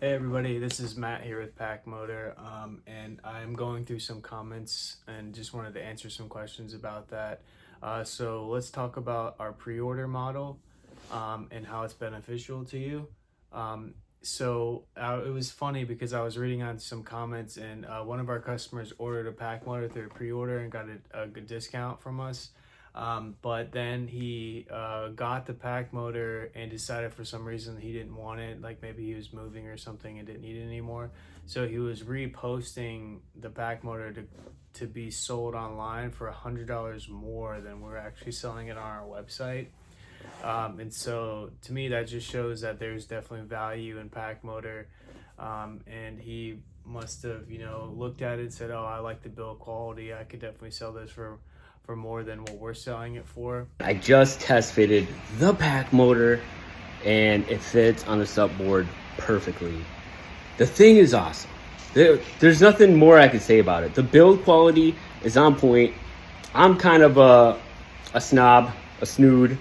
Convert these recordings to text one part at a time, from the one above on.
Hey everybody, this is Matt here with PacMotor, and I'm going through some comments and just wanted to answer some questions about that. So let's talk about our pre-order model and how it's beneficial to you. It was funny because I was reading on some comments and one of our customers ordered a PacMotor through a pre-order and got a good discount from us. But then he got the PacMotor and decided for some reason he didn't want it, like maybe he was moving or something and didn't need it anymore. So he was reposting the PacMotor to be sold online for $100 more than we're actually selling it on our website. And so to me, that just shows that there's definitely value in PacMotor. And he must have, looked at it and said, oh, I like the build quality. I could definitely sell this for more than what we're selling it for. I just test fitted the PacMotor and it fits on the subboard perfectly. The thing is awesome. There's nothing more I could say about it. The build quality is on point. I'm kind of a snob, a snood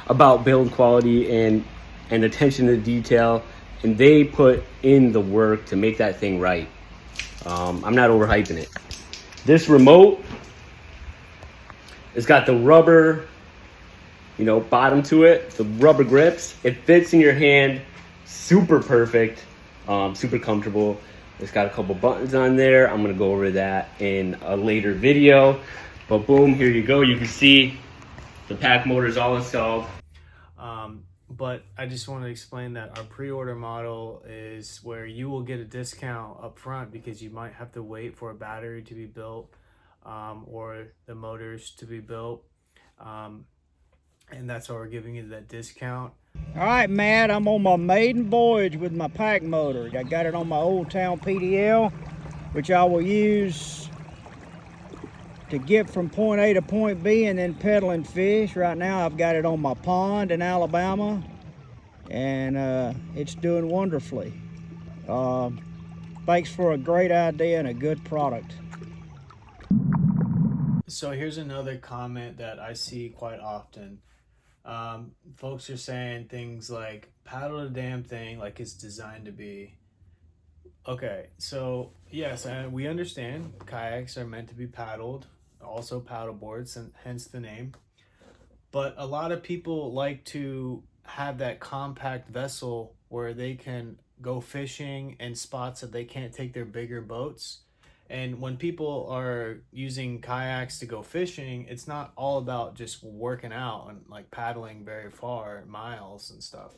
about build quality and attention to detail, and they put in the work to make that thing right. I'm not overhyping it. This remote, it's got the rubber, bottom to it, the rubber grips. It fits in your hand, super perfect, super comfortable. It's got a couple buttons on there. I'm gonna go over that in a later video. But boom, here you go. You can see the PacMotor is all installed. But I just want to explain that our pre-order model is where you will get a discount up front because you might have to wait for a battery to be built or the motors to be built. And that's why we're giving you that discount. All right, Matt, I'm on my maiden voyage with my PacMotor. I got it on my Old Town PDL, which I will use to get from point A to point B and then pedaling fish. Right now I've got it on my pond in Alabama, and it's doing wonderfully. Thanks for a great idea and a good product. So here's another comment that I see quite often. Folks are saying things like, paddle the damn thing like it's designed to be. Okay, so yes, we understand kayaks are meant to be paddled, also paddle boards, and hence the name. But a lot of people like to have that compact vessel where they can go fishing in spots that they can't take their bigger boats. And when people are using kayaks to go fishing, it's not all about just working out and like paddling very far, miles and stuff.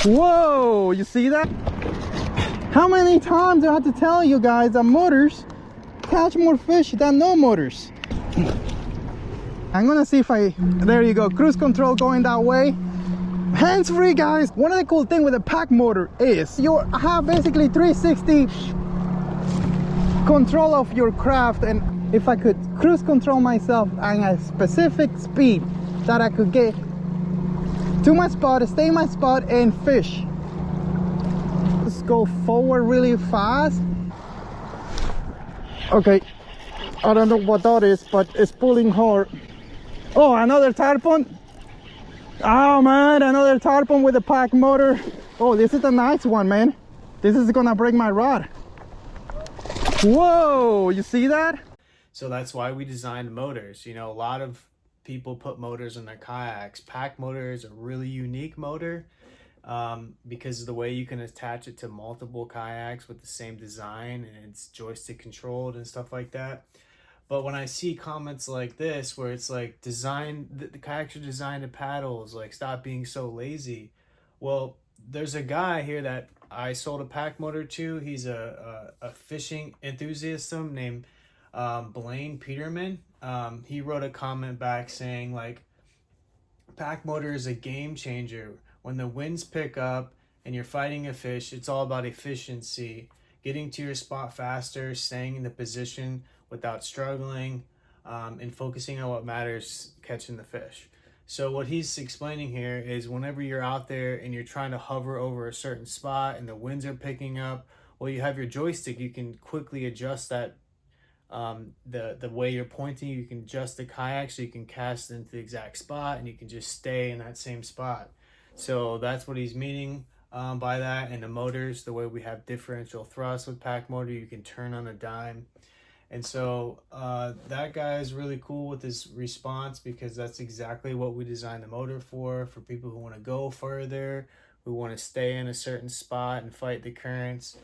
Whoa, you see that? How many times do I have to tell you guys that motors catch more fish than no motors? I'm gonna see if there you go, cruise control going that way. Hands-free, guys. One of the cool things with a PacMotor is you have basically 360 control of your craft, and if I could cruise control myself at a specific speed that I could get to my spot, stay in my spot and fish. Just go forward really fast. Okay, I don't know what that is, but it's pulling hard. Oh, another tarpon. Oh man, another tarpon with a PacMotor. Oh, this is a nice one, man. This is gonna break my rod. Whoa, you see that? So that's why we designed motors. A lot of people put motors in their kayaks. PacMotor is a really unique motor because of the way you can attach it to multiple kayaks with the same design, and it's joystick controlled and stuff like that. But when I see comments like this where it's like the kayaks are designed to paddles, like stop being so lazy. Well, there's a guy here that I sold a PacMotor to. He's a fishing enthusiast named Blaine Peterman. He wrote a comment back saying like, PacMotor is a game changer. When the winds pick up and you're fighting a fish, it's all about efficiency, getting to your spot faster, staying in the position without struggling, and focusing on what matters, catching the fish. So what he's explaining here is whenever you're out there and you're trying to hover over a certain spot and the winds are picking up, well, you have your joystick. You can quickly adjust that, the way you're pointing. You can adjust the kayak so you can cast into the exact spot and you can just stay in that same spot. So that's what he's meaning. by that. And the motors, the way we have differential thrust with PacMotor, you can turn on a dime. And so that guy is really cool with his response, because that's exactly what we designed the motor for people who want to go further, who want to stay in a certain spot and fight the currents.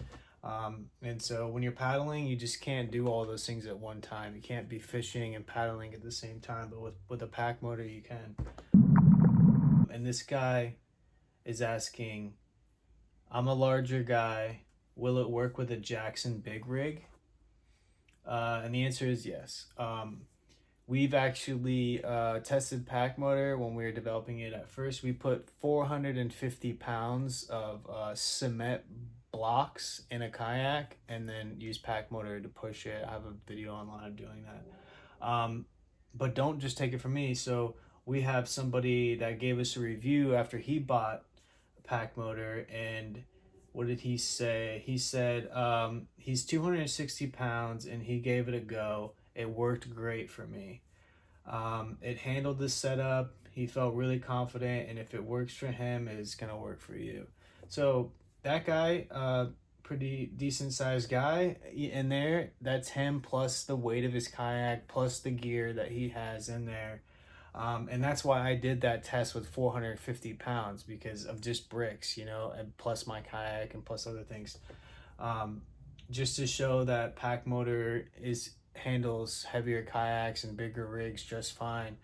And so when you're paddling, you just can't do all those things at one time. You can't be fishing and paddling at the same time, but with a PacMotor, you can. And this guy is asking, I'm a larger guy. Will it work with a Jackson big rig? And the answer is yes. We've actually tested PacMotor when we were developing it. At first, we put 450 pounds of cement blocks in a kayak and then use PacMotor to push it. I have a video online of doing that. But don't just take it from me. So we have somebody that gave us a review after he bought PacMotor, and what did he say? He said he's 260 pounds and he gave it a go. It worked great for me. It handled the setup. He felt really confident, and if it works for him, it's gonna work for you. So that guy, pretty decent sized guy in there. That's him plus the weight of his kayak plus the gear that he has in there. And that's why I did that test with 450 pounds, because of just bricks, you know, and plus my kayak and plus other things. Just to show that PacMotor handles heavier kayaks and bigger rigs just fine.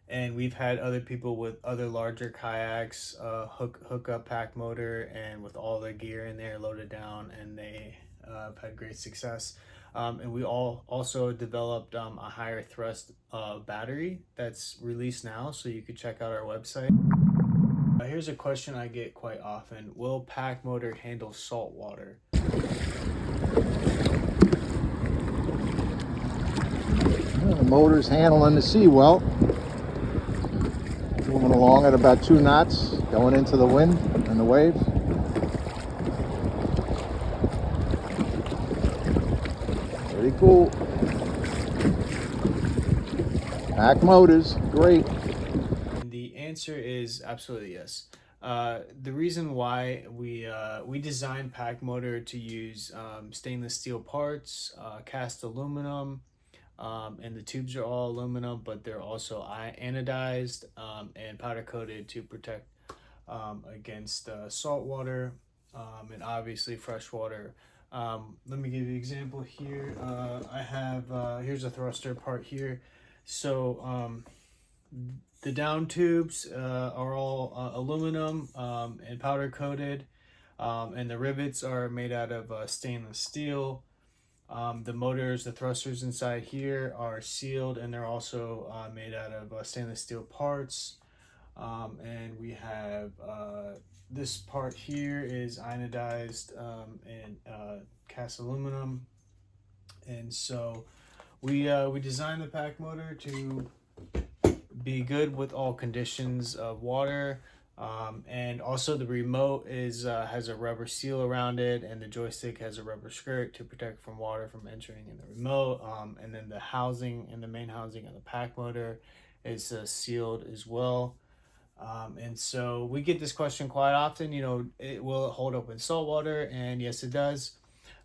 And we've had other people with other larger kayaks hook up PacMotor and with all the gear in there loaded down, and they have had great success. And we also developed a higher thrust battery that's released now, so you could check out our website. Here's a question I get quite often. Will PacMotor handle salt water? The motor's handling the sea well. Moving along at about 2 knots, going into the wind and the waves. Pretty cool. PacMotor's great. And the answer is absolutely yes. The reason why we designed PacMotor to use stainless steel parts, cast aluminum, and the tubes are all aluminum, but they're also anodized and powder coated to protect against salt water and obviously fresh water. Let me give you an example here. I have here's a thruster part here. So the down tubes are all aluminum and powder coated, and the rivets are made out of stainless steel. The motors, the thrusters inside here are sealed, and they're also made out of stainless steel parts. And we have this part here is anodized and cast aluminum. And so we designed the PacMotor to be good with all conditions of water. And also the remote has a rubber seal around it, and the joystick has a rubber skirt to protect from water from entering in the remote. And then the housing and the main housing of the PacMotor is sealed as well. And so we get this question quite often, you know, will it hold up in saltwater? And yes, it does.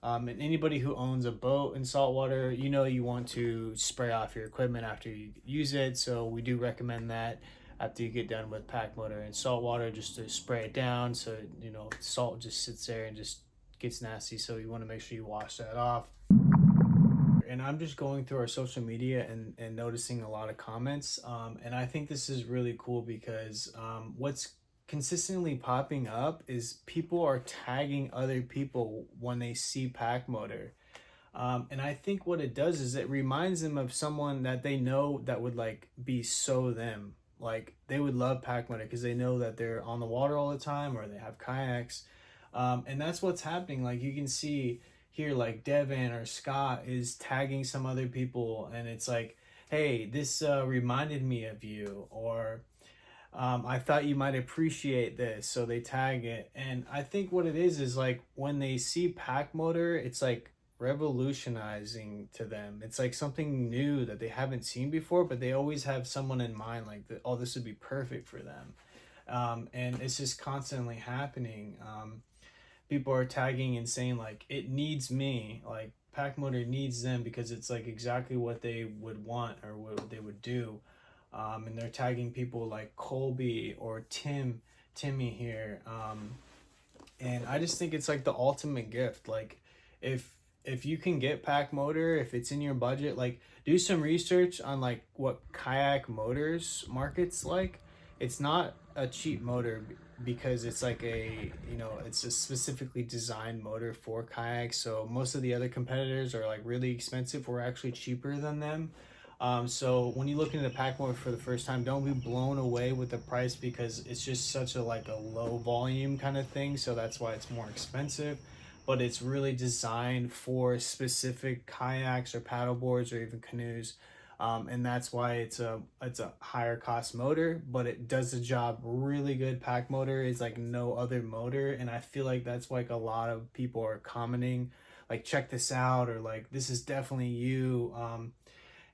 And anybody who owns a boat in saltwater, you know, you want to spray off your equipment after you use it. So we do recommend that after you get done with PacMotor and saltwater, just to spray it down, so you know salt just sits there and just gets nasty. So you want to make sure you wash that off. And I'm just going through our social media and noticing a lot of comments, and I think this is really cool because what's consistently popping up is people are tagging other people when they see PacMotor. And I think what it does is it reminds them of someone that they know that would like be so them. Like they would love PacMotor because they know that they're on the water all the time, or they have kayaks. And that's what's happening. Like you can see here, like Devin or Scott is tagging some other people, and it's like, hey, this reminded me of you, or I thought you might appreciate this, so they tag it. And I think what it is like when they see PacMotor, it's like revolutionizing to them. It's like something new that they haven't seen before, but they always have someone in mind like, oh, this would be perfect for them. And it's just constantly happening. People are tagging and saying like it needs me, like PacMotor needs them because it's like exactly what they would want or what they would do. And they're tagging people like Colby or Timmy here. And I just think it's like the ultimate gift. Like if you can get PacMotor, if it's in your budget, like do some research on like what Kayak motors markets like. It's not a cheap motor because it's like it's a specifically designed motor for kayaks. So most of the other competitors are like really expensive. We're actually cheaper than them. So when you look into the pack motor for the first time, don't be blown away with the price because it's just such a like a low volume kind of thing. So that's why it's more expensive. But it's really designed for specific kayaks or paddle boards or even canoes. And that's why it's a higher cost motor, but it does the job really good. Pack motor is like no other motor, and I feel like that's like a lot of people are commenting, like check this out or like this is definitely you.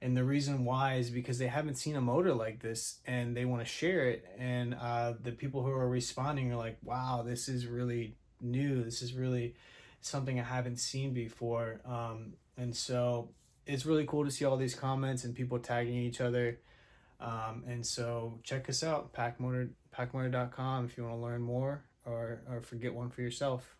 And the reason why is because they haven't seen a motor like this and they want to share it. And the people who are responding are like, wow, this is really new. This is really something I haven't seen before. And so it's really cool to see all these comments and people tagging each other. And so check us out, PacMotor.com if you want to learn more or get one for yourself.